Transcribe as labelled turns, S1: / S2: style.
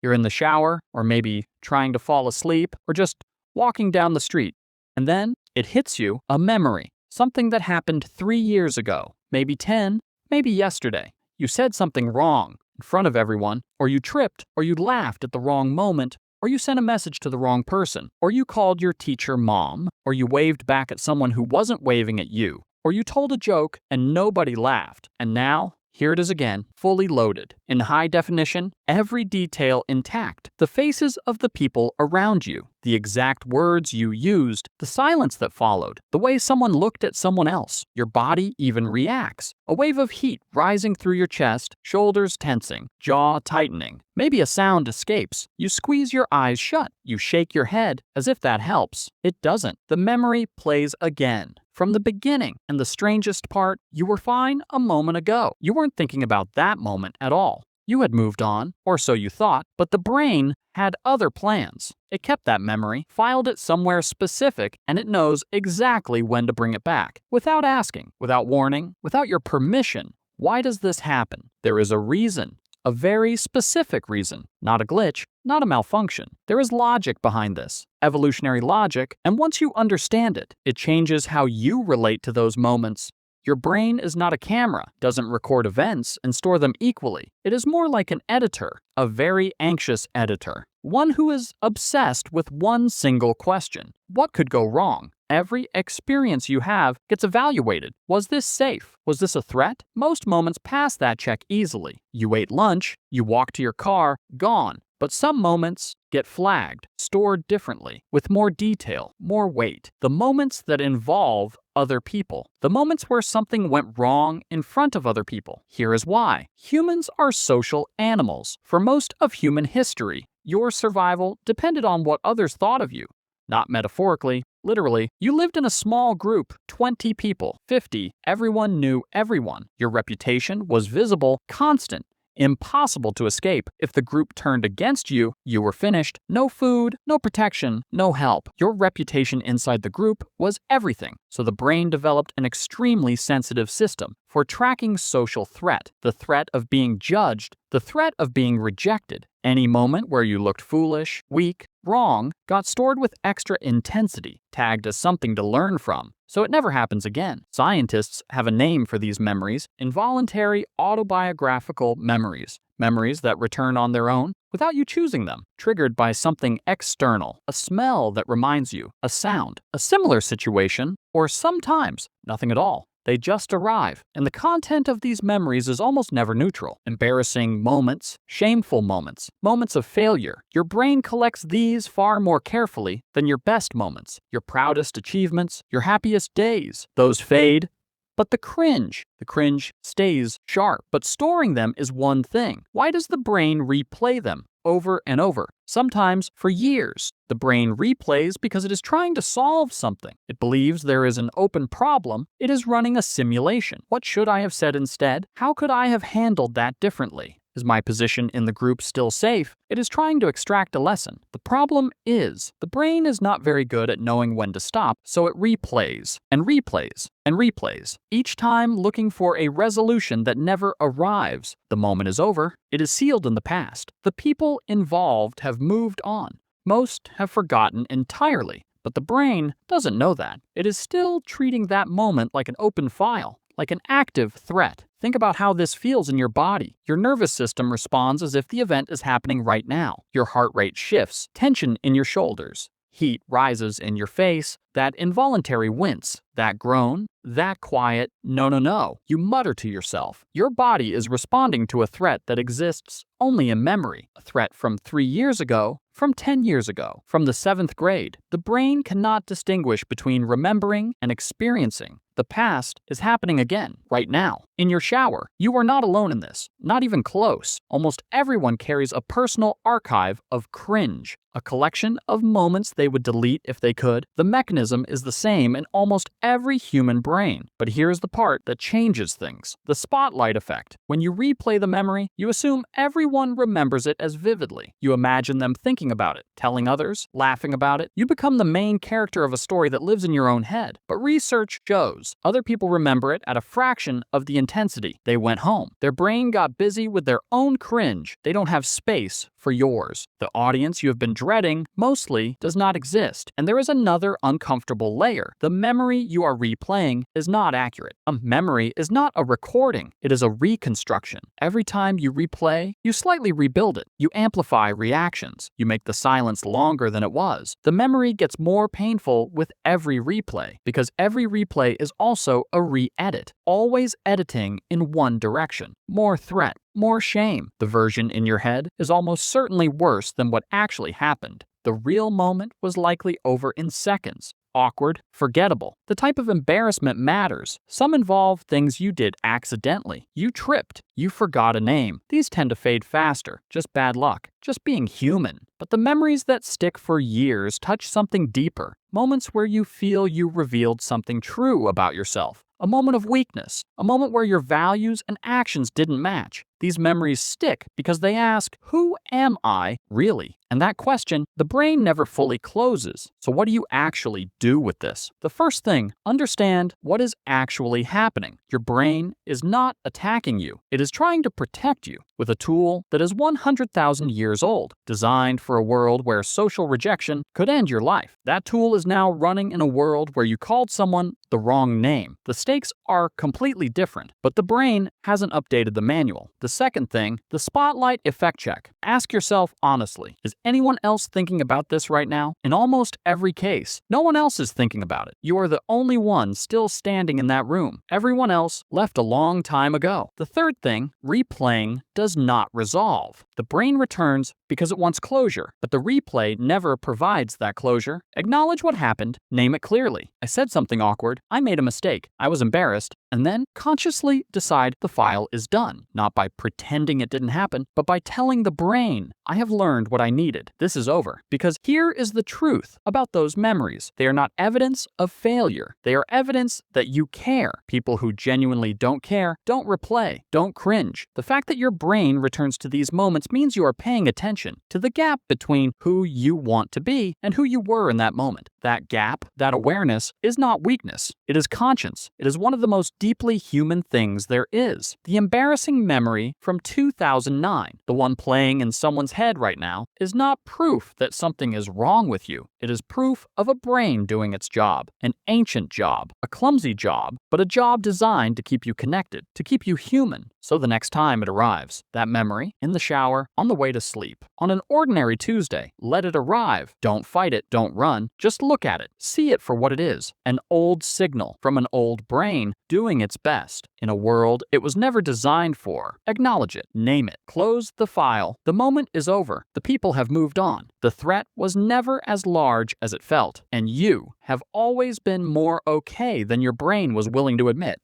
S1: You're in the shower, or maybe trying to fall asleep, or just walking down the street. And then it hits you, a memory, something that happened 3 years ago, maybe 10, maybe yesterday. You said something wrong in front of everyone, or you tripped, or you laughed at the wrong moment, or you sent a message to the wrong person, or you called your teacher mom, or you waved back at someone who wasn't waving at you, or you told a joke and nobody laughed. And now, here it is again, fully loaded. In high definition, every detail intact. The faces of the people around you, the exact words you used, the silence that followed, the way someone looked at someone else. Your body even reacts. A wave of heat rising through your chest, shoulders tensing, jaw tightening. Maybe a sound escapes. You squeeze your eyes shut. You shake your head as if that helps. It doesn't. The memory plays again. From the beginning. And the strangest part, you were fine a moment ago. You weren't thinking about that moment at all. You had moved on, or so you thought, but the brain had other plans. It kept that memory, filed it somewhere specific, and it knows exactly when to bring it back. Without asking, without warning, without your permission. Why does this happen? There is a reason. A very specific reason. Not a glitch, not a malfunction. There is logic behind this. Evolutionary logic, and once you understand it, it changes how you relate to those moments. Your brain is not a camera, doesn't record events and store them equally. It is more like an editor, a very anxious editor. One who is obsessed with one single question. What could go wrong? Every experience you have gets evaluated. Was this safe? Was this a threat? Most moments pass that check easily. You ate lunch, you walk to your car, gone. But some moments get flagged, stored differently, with more detail, more weight. The moments that involve other people. The moments where something went wrong in front of other people. Here is why. Humans are social animals. For most of human history, your survival depended on what others thought of you. Not metaphorically, literally. You lived in a small group, 20 people, 50. Everyone knew everyone. Your reputation was visible, constant. Impossible to escape. If the group turned against you, you were finished. No food, no protection, no help. Your reputation inside the group was everything. So the brain developed an extremely sensitive system for tracking social threat, the threat of being judged, the threat of being rejected. Any moment where you looked foolish, weak, wrong, got stored with extra intensity, tagged as something to learn from. So it never happens again. Scientists have a name for these memories: involuntary autobiographical memories. Memories that return on their own without you choosing them, triggered by something external, a smell that reminds you, a sound, a similar situation, or sometimes nothing at all. They just arrive, and the content of these memories is almost never neutral. Embarrassing moments, shameful moments, moments of failure. Your brain collects these far more carefully than your best moments, your proudest achievements, your happiest days. Those fade. But the cringe stays sharp. But storing them is one thing. Why does the brain replay them over and over? Sometimes for years. The brain replays because it is trying to solve something. It believes there is an open problem. It is running a simulation. What should I have said instead? How could I have handled that differently? Is my position in the group still safe? It is trying to extract a lesson. The problem is, the brain is not very good at knowing when to stop, so it replays and replays and replays, each time looking for a resolution that never arrives. The moment is over. It is sealed in the past. The people involved have moved on. Most have forgotten entirely. But the brain doesn't know that. It is still treating that moment like an open file, like an active threat. Think about how this feels in your body. Your nervous system responds as if the event is happening right now. Your heart rate shifts, tension in your shoulders, heat rises in your face, that involuntary wince, that groan, that quiet, no. You mutter to yourself. Your body is responding to a threat that exists only in memory. A threat from 3 years ago, from 10 years ago, from the 7th grade. The brain cannot distinguish between remembering and experiencing. The past is happening again, right now. In your shower, you are not alone in this, not even close. Almost everyone carries a personal archive of cringe, a collection of moments they would delete if they could. The mechanism is the same in almost every human brain. But here's the part that changes things: the spotlight effect. When you replay the memory, you assume everyone remembers it as vividly. You imagine them thinking about it, telling others, laughing about it. You become the main character of a story that lives in your own head. But research shows other people remember it at a fraction of the intensity. They went home. Their brain got busy with their own cringe. They don't have space for yours. The audience you have been dreading mostly does not exist. And there is another uncomfortable layer. The memory you are replaying is not accurate. A memory is not a recording, it is a reconstruction. Every time you replay, you slightly rebuild it. You amplify reactions. You make the silence longer than it was. The memory gets more painful with every replay because every replay is also a re-edit, always editing in one direction. More threat, more shame. The version in your head is almost certainly worse than what actually happened. The real moment was likely over in seconds. Awkward, forgettable. The type of embarrassment matters. Some involve things you did accidentally. You tripped. You forgot a name. These tend to fade faster. Just bad luck. Just being human. But the memories that stick for years touch something deeper. Moments where you feel you revealed something true about yourself. A moment of weakness. A moment where your values and actions didn't match. These memories stick because they ask, who am I really? And that question, the brain never fully closes. So what do you actually do with this? The first thing, understand what is actually happening. Your brain is not attacking you. It is trying to protect you with a tool that is 100,000 years old, designed for a world where social rejection could end your life. That tool is now running in a world where you called someone the wrong name. The stakes are completely different, but the brain hasn't updated the manual. The second thing, the spotlight effect check. Ask yourself honestly, is anyone else thinking about this right now? In almost every case, no one else is thinking about it. You are the only one still standing in that room. Everyone else left a long time ago. The third thing, replaying does not resolve. The brain returns because it wants closure, but the replay never provides that closure. Acknowledge what happened, name it clearly. I said something awkward, I made a mistake, I was embarrassed, and then consciously decide the file is done, not by pretending it didn't happen, but by telling the brain, I have learned what I needed. This is over. Because here is the truth about those memories. They are not evidence of failure. They are evidence that you care. People who genuinely don't care don't replay, don't cringe. The fact that your brain returns to these moments means you are paying attention to the gap between who you want to be and who you were in that moment. That gap, that awareness, is not weakness. It is conscience. It is one of the most deeply human things there is. The embarrassing memory from 2009, the one playing in someone's head right now, is not proof that something is wrong with you. It is proof of a brain doing its job, an ancient job, a clumsy job, but a job designed to keep you connected, to keep you human. So the next time it arrives, that memory, in the shower, on the way to sleep, on an ordinary Tuesday, let it arrive. Don't fight it, don't run, just look at it. See it for what it is, an old signal from an old brain doing its best in a world it was never designed for. Acknowledge it, name it, close the file. The moment is over. The people have moved on. The threat was never as large as it felt, and you have always been more okay than your brain was willing to admit.